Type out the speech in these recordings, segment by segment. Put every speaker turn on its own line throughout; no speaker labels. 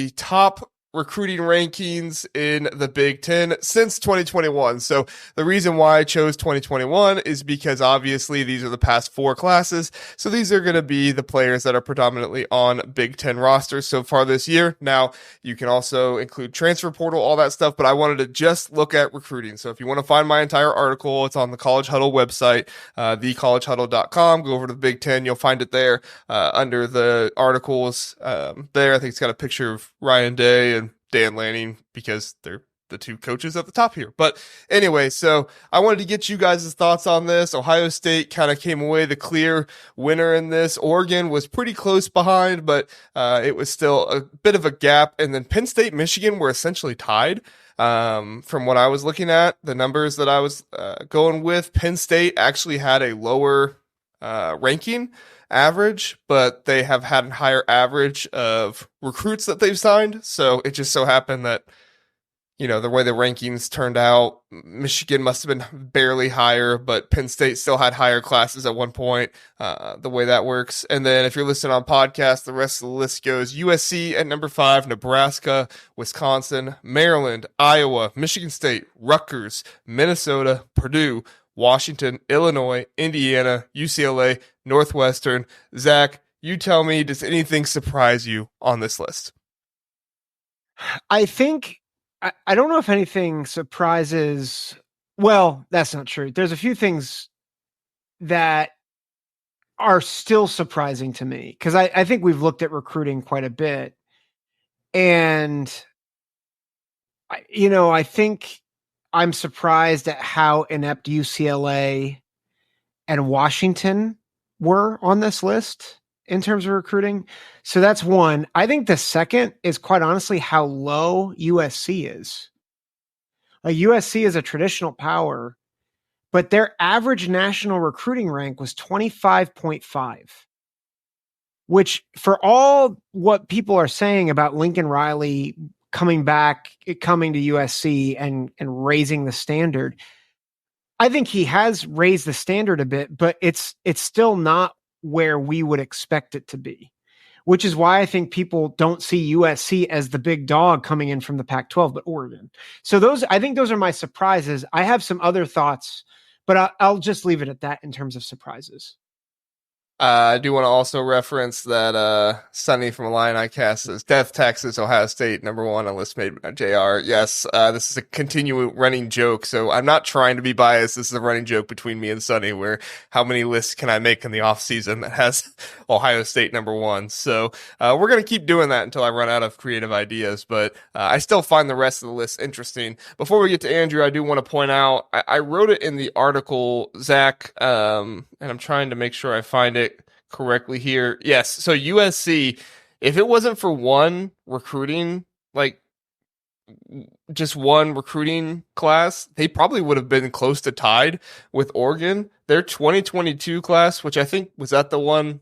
the top recruiting rankings in the Big Ten since 2021. So the reason why I chose 2021 is because obviously these are the past 4 classes. So these are going to be the players that are predominantly on Big Ten rosters so far this year. Now you can also include transfer portal, all that stuff, but I wanted to just look at recruiting. So if you want to find my entire article, it's on the College Huddle website, thecollegehuddle.com. Go over to the Big Ten. You'll find it there under the articles there. I think it's got a picture of Ryan Day and Dan Lanning because they're the 2 coaches at the top here. But anyway, so I wanted to get you guys' thoughts on this. Ohio State kind of came away the clear winner in this. Oregon was pretty close behind, but it was still a bit of a gap. And then Penn State, Michigan were essentially tied. From what I was looking at, the numbers that I was going with, Penn State actually had a lower ranking average, but they have had a higher average of recruits that they've signed. So it just so happened that, the way the rankings turned out, Michigan must have been barely higher, but Penn State still had higher classes at one point, the way that works. And then if you're listening on podcast, the rest of the list goes USC at number 5, Nebraska, Wisconsin, Maryland, Iowa, Michigan State, Rutgers, Minnesota, Purdue, Washington, Illinois, Indiana, UCLA, Northwestern. Zach, you tell me, does anything surprise you on this list?
I think, I don't know if anything surprises. Well, that's not true. There's a few things that are still surprising to me because I think we've looked at recruiting quite a bit. And, I think I'm surprised at how inept UCLA and Washington were on this list in terms of recruiting. So that's one. I think the second is quite honestly how low USC is. USC is a traditional power, but their average national recruiting rank was 25.5, which for all what people are saying about Lincoln Riley coming to USC and raising the standard, I think he has raised the standard a bit, but it's still not where we would expect it to be, which is why I think people don't see USC as the big dog coming in from the Pac-12, but Oregon. So I think those are my surprises. I have some other thoughts, but I'll just leave it at that in terms of surprises.
I do want to also reference that Sonny from Illini Cast says Death Texas Ohio State number 1 on list made by JR. Yes, this is a continual running joke, so I'm not trying to be biased. This is a running joke between me and Sonny where how many lists can I make in the offseason that has Ohio State number 1. So we're going to keep doing that until I run out of creative ideas, but I still find the rest of the list interesting. Before we get to Andrew, I do want to point out, I wrote it in the article, Zach, and I'm trying to make sure I find it correctly here. Yes. So USC, if it wasn't for one recruiting, just one recruiting class, they probably would have been close to tied with Oregon. Their 2022 class, which I think was that the one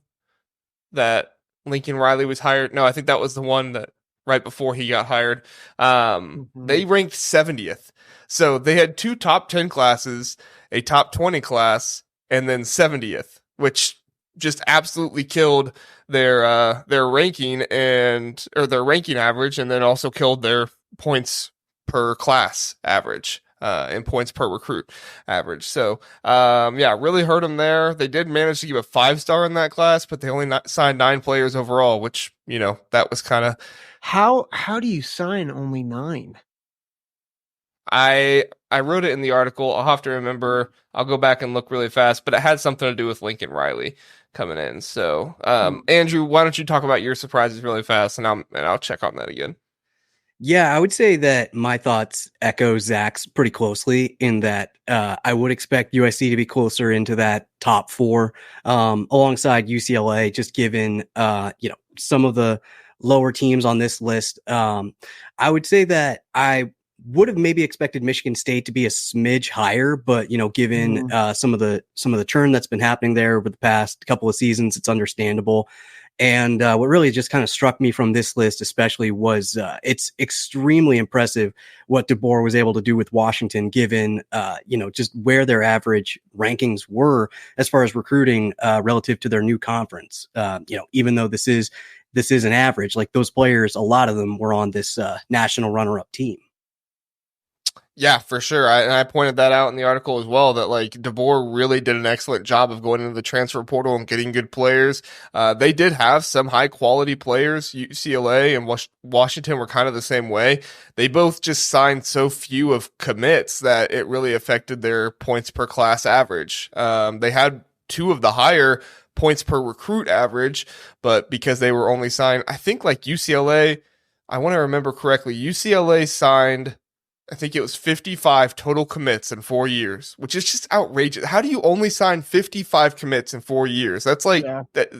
that Lincoln Riley was hired. No, I think that was the one that right before he got hired. They ranked 70th. So they had 2 top 10 classes, a top 20 class, and then 70th, which just absolutely killed their ranking or their ranking average, and then also killed their points per class average and points per recruit average. So really hurt them there. They did manage to give a 5-star in that class, but they only signed 9 players overall, which that was kind of
how do you sign only 9?
I wrote it in the article. I'll have to remember. I'll go back and look really fast, but it had something to do with Lincoln Riley coming in. So, Andrew, why don't you talk about your surprises really fast, and I'll check on that again.
Yeah, I would say that my thoughts echo Zach's pretty closely in that I would expect USC to be closer into that top 4 alongside UCLA, just given some of the lower teams on this list. I would say that I would have maybe expected Michigan State to be a smidge higher, but given some of the churn that's been happening there over the past couple of seasons, it's understandable. And what really just kind of struck me from this list, especially, was it's extremely impressive what DeBoer was able to do with Washington, given just where their average rankings were as far as recruiting relative to their new conference. Even though this is this isn't average. Like those players, a lot of them were on this national runner-up team.
Yeah, for sure. I pointed that out in the article as well, that like DeBoer really did an excellent job of going into the transfer portal and getting good players. They did have some high quality players. UCLA and Washington were kind of the same way. They both just signed so few of commits that it really affected their points per class average. They had two of the higher points per recruit average, but because they were only signed, I think like UCLA, I want to remember correctly, UCLA signed, I think it was 55 total commits in 4 years, which is just outrageous. How do you only sign 55 commits in 4 years? That's like, that.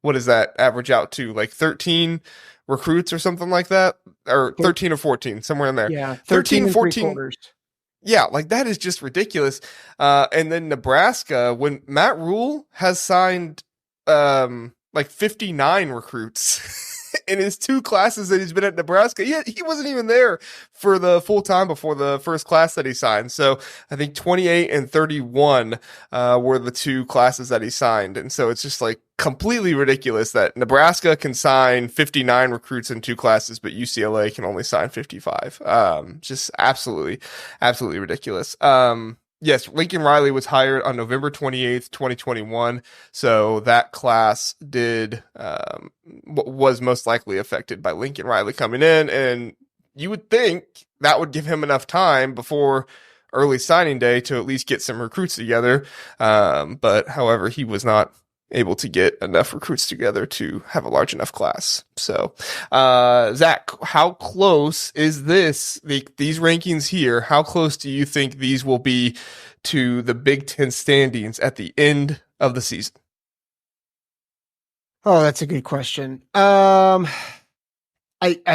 What does that average out to? Like 13 recruits or something like that? Or 13 or 14, somewhere in there.
Yeah,
13, 14. Yeah, like that is just ridiculous. And then Nebraska, when Matt Rule has signed like 59 recruits in his 2 classes that he's been at Nebraska. He wasn't even there for the full time before the first class that he signed. So I think 28 and 31 were the 2 classes that he signed. And so it's just like completely ridiculous that Nebraska can sign 59 recruits in 2 classes, but UCLA can only sign 55. Just absolutely ridiculous. Yes, Lincoln Riley was hired on November 28th, 2021. So that class was most likely affected by Lincoln Riley coming in. And you would think that would give him enough time before early signing day to at least get some recruits together. But however, he was not able to get enough recruits together to have a large enough class. So, Zach, how close is these rankings here? How close do you think these will be to the Big Ten standings at the end of the season?
Oh, that's a good question. I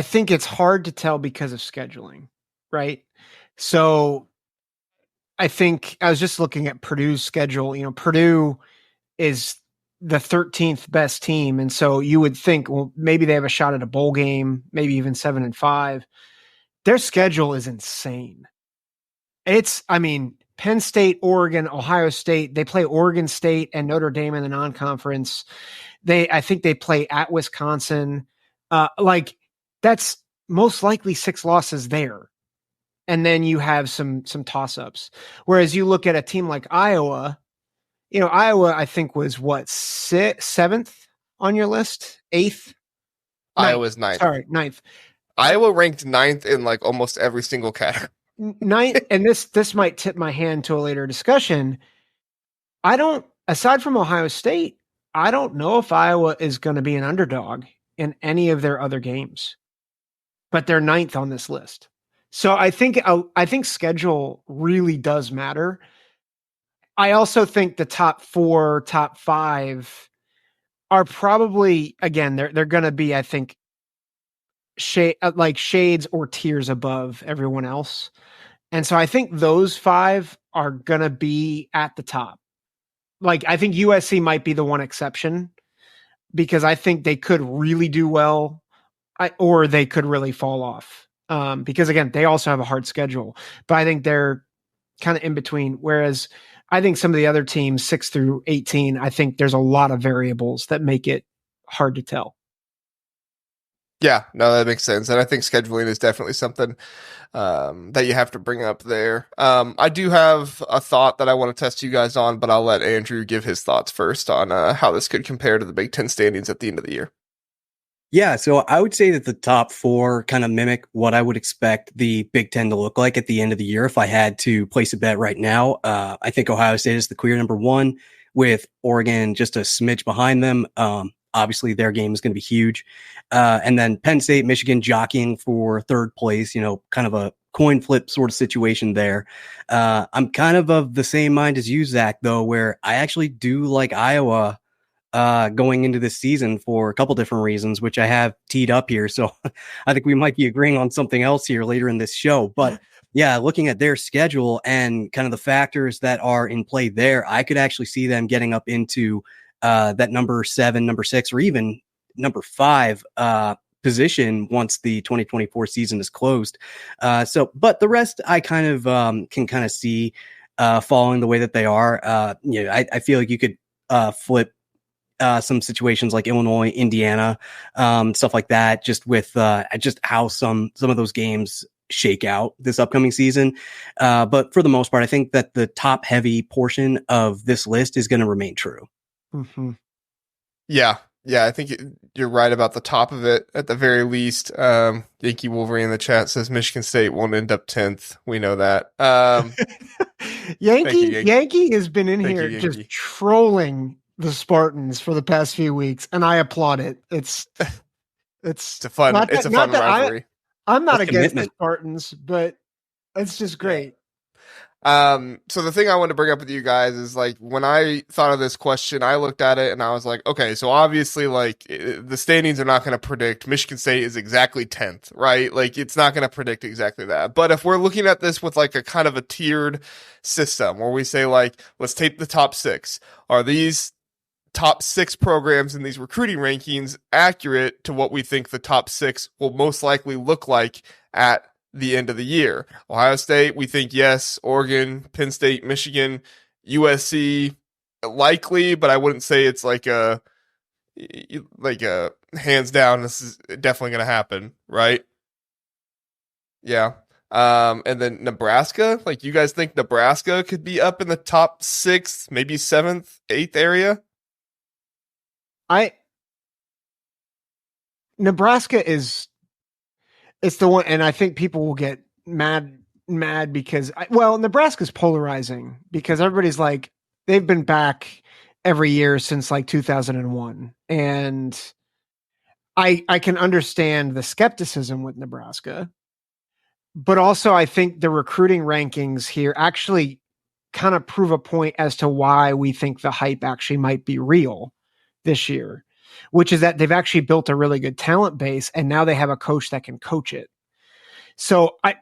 think it's hard to tell because of scheduling, right? So I think I was just looking at Purdue's schedule. Purdue is the 13th best team. And so you would think, well, maybe they have a shot at a bowl game, maybe even 7-5. Their schedule is insane. Penn State, Oregon, Ohio State, they play Oregon State and Notre Dame in the non-conference. I think they play at Wisconsin. That's most likely 6 losses there. And then you have some toss-ups. Whereas you look at a team like Iowa, Iowa, I think, was what, 7th on your list? 8th?
Iowa's 9th.
Sorry, 9th.
Iowa ranked 9th in like almost every single category.
9th, and this might tip my hand to a later discussion. Aside from Ohio State, I don't know if Iowa is going to be an underdog in any of their other games, but they're 9th on this list. So I think schedule really does matter. I also think the top 4, top 5 are probably, again, they're going to be, I think, shades or tiers above everyone else. And so I think those 5 are going to be at the top. Like, I think USC might be the one exception because I think they could really do well or they could really fall off. Because again, they also have a hard schedule, but I think they're kind of in between. Whereas I think some of the other teams, 6 through 18, I think there's a lot of variables that make it hard to tell.
Yeah, no, that makes sense. And I think scheduling is definitely something that you have to bring up there. I do have a thought that I want to test you guys on, but I'll let Andrew give his thoughts first on how this could compare to the Big Ten standings at the end of the year.
Yeah, so I would say that the top 4 kind of mimic what I would expect the Big Ten to look like at the end of the year if I had to place a bet right now. I think Ohio State is the clear number 1 with Oregon just a smidge behind them. Obviously, their game is going to be huge. And then Penn State, Michigan jockeying for 3rd place, kind of a coin flip sort of situation there. I'm kind of the same mind as you, Zach, though, where I actually do like Iowa going into this season for a couple different reasons, which I have teed up here. So I think we might be agreeing on something else here later in this show. But yeah, looking at their schedule and kind of the factors that are in play there, I could actually see them getting up into that number 7, number 6, or even number 5 position once the 2024 season is closed. But the rest I kind of can kind of see falling the way that they are. I feel like you could flip some situations like Illinois, Indiana, stuff like that, just with just how some of those games shake out this upcoming season. But for the most part, I think that the top heavy portion of this list is going to remain true.
Mm-hmm.
Yeah. Yeah, I think you're right about the top of it at the very least. Yankee Wolverine in the chat says Michigan State won't end up 10th. We know that.
Yankee has been in
Thank
here
you,
just
Yankee.
trolling the Spartans for the past few weeks, and I applaud it. It's
a fun rivalry.
I'm not
That's
against
commitment.
the Spartans, but it's just great.
So the thing I want to bring up with you guys is like when I thought of this question, I looked at it and I was like, okay, so obviously like the standings are not going to predict Michigan State is exactly 10th, right? Like it's not going to predict exactly that. But if we're looking at this with like a kind of a tiered system where we say like, let's take the top 6. Are these top 6 programs in these recruiting rankings accurate to what we think the top 6 will most likely look like at the end of the year? Ohio State, we think yes. Oregon, Penn State, Michigan, USC, likely, but I wouldn't say it's like a hands down. This is definitely going to happen, right? Yeah. And then Nebraska, like you guys think Nebraska could be up in the top 6, maybe 7th, 8th area?
Nebraska is. It's the one, and I think people will get mad because Nebraska's polarizing because everybody's like they've been back every year since like 2001, and I can understand the skepticism with Nebraska, but also I think the recruiting rankings here actually kind of prove a point as to why we think the hype actually might be real this year, which is that they've actually built a really good talent base and now they have a coach that can coach it. So I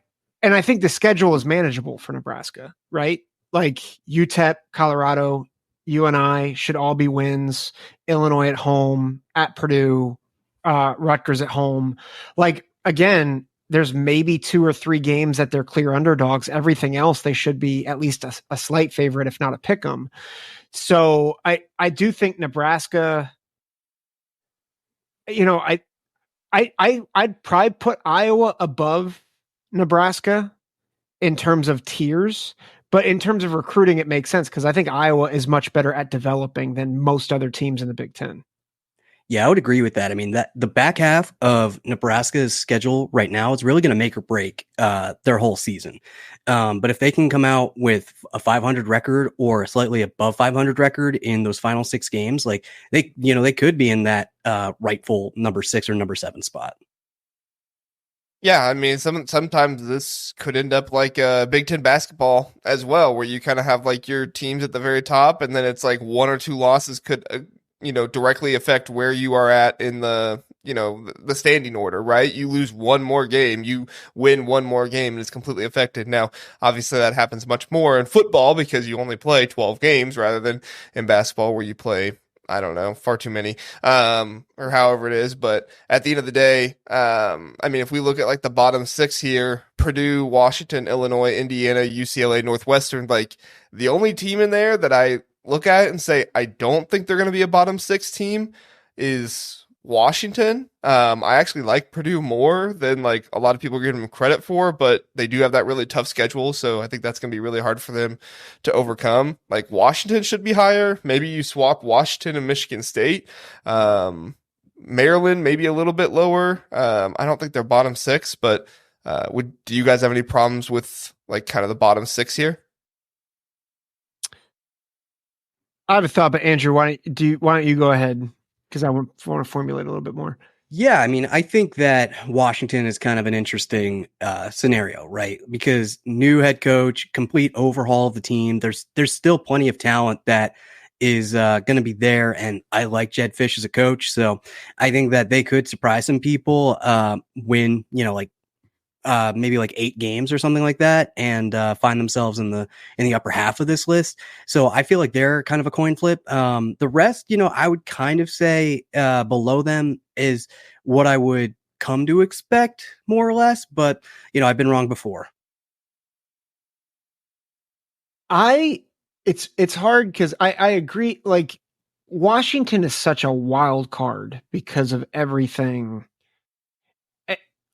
think the schedule is manageable for Nebraska, right? Like UTEP, Colorado, UNI should all be wins. Illinois at home, at Purdue, Rutgers at home. Like again, there's maybe 2 or 3 games that they're clear underdogs. Everything else, they should be at least a slight favorite, if not a pick 'em. So I do think Nebraska, I'd probably put Iowa above Nebraska in terms of tiers, but in terms of recruiting, it makes sense because I think Iowa is much better at developing than most other teams in the Big Ten.
Yeah, I would agree with that. I mean, that the back half of Nebraska's schedule right now is really going to make or break their whole season. But if they can come out with a 500 record or a slightly above 500 record in those final 6 games, like they could be in that rightful number 6 or number 7 spot.
Yeah, I mean, sometimes this could end up like Big Ten basketball as well, where you kind of have like your teams at the very top, and then it's like 1 or 2 losses could directly affect where you are at in the the standing order, right? You lose one more game, you win one more game, and it's completely affected. Now, obviously, that happens much more in football because you only play 12 games rather than in basketball where you play, I don't know, far too many, or however it is. But at the end of the day, I mean, if we look at like the bottom 6 here, Purdue, Washington, Illinois, Indiana, UCLA, Northwestern, like the only team in there that I look at it and say, I don't think they're going to be a bottom 6 team is Washington. I actually like Purdue more than like a lot of people give them credit for, but they do have that really tough schedule. So I think that's going to be really hard for them to overcome. Like Washington should be higher. Maybe you swap Washington and Michigan State. Maryland, maybe a little bit lower. I don't think they're bottom 6, but do you guys have any problems with like kind of the bottom 6 here?
I have a thought, but Andrew, why don't you go ahead? Because I want to formulate a little bit more.
Yeah, I mean, I think that Washington is kind of an interesting scenario, right? Because new head coach, complete overhaul of the team. There's still plenty of talent that is going to be there, and I like Jed Fish as a coach, so I think that they could surprise some people, win, maybe like 8 games or something like that, and find themselves in the upper half of this list. So I feel like they're kind of a coin flip. The rest, I would kind of say below them is what I would come to expect more or less, but I've been wrong before.
It's hard because I agree. Like Washington is such a wild card because of everything.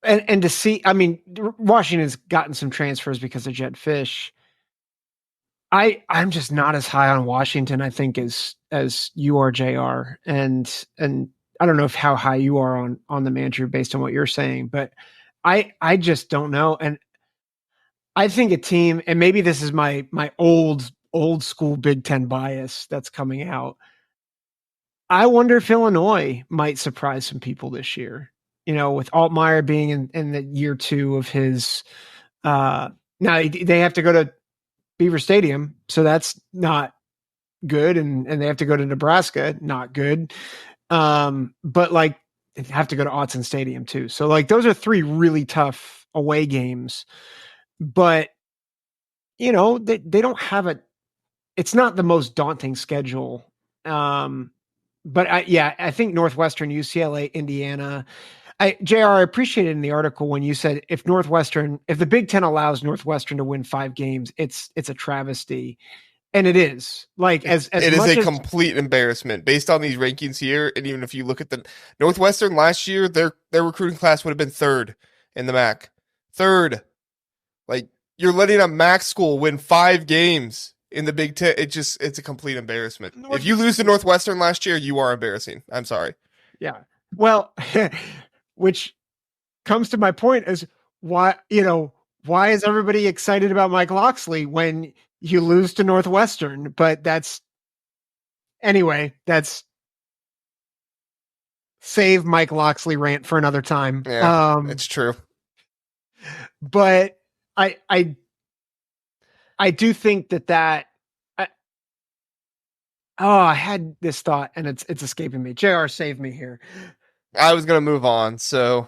And to see, I mean, Washington's gotten some transfers because of Jed Fish. I'm just not as high on Washington, I think, as you are, JR. And I don't know if how high you are on the Mandrew based on what you're saying, but I just don't know. And I think a team, and maybe this is my old school Big Ten bias that's coming out. I wonder if Illinois might surprise some people this year. You know, with Altmaier being in the year 2 of his, now they have to go to Beaver Stadium, so that's not good, and they have to go to Nebraska, not good. But like they have to go to Autzen Stadium too. So like those are 3 really tough away games. But you know, they don't have it's not the most daunting schedule. But I think Northwestern, UCLA, Indiana. JR, I appreciated in the article when you said if the Big Ten allows Northwestern to win 5 games, it's a travesty. And it is. Like as
it
much
is a
as,
complete embarrassment based on these rankings here. And even if you look at the Northwestern last year, their recruiting class would have been 3rd in the MAC. 3rd. Like you're letting a MAC school win 5 games in the Big Ten. It's a complete embarrassment. If you lose to Northwestern last year, you are embarrassing. I'm sorry.
Yeah. Well, which comes to my point is why is everybody excited about Mike Locksley when you lose to Northwestern? But that's save Mike Locksley rant for another time.
Yeah, it's true.
But I do think that I had this thought and it's escaping me. JR, save me here.
I was going to move on. So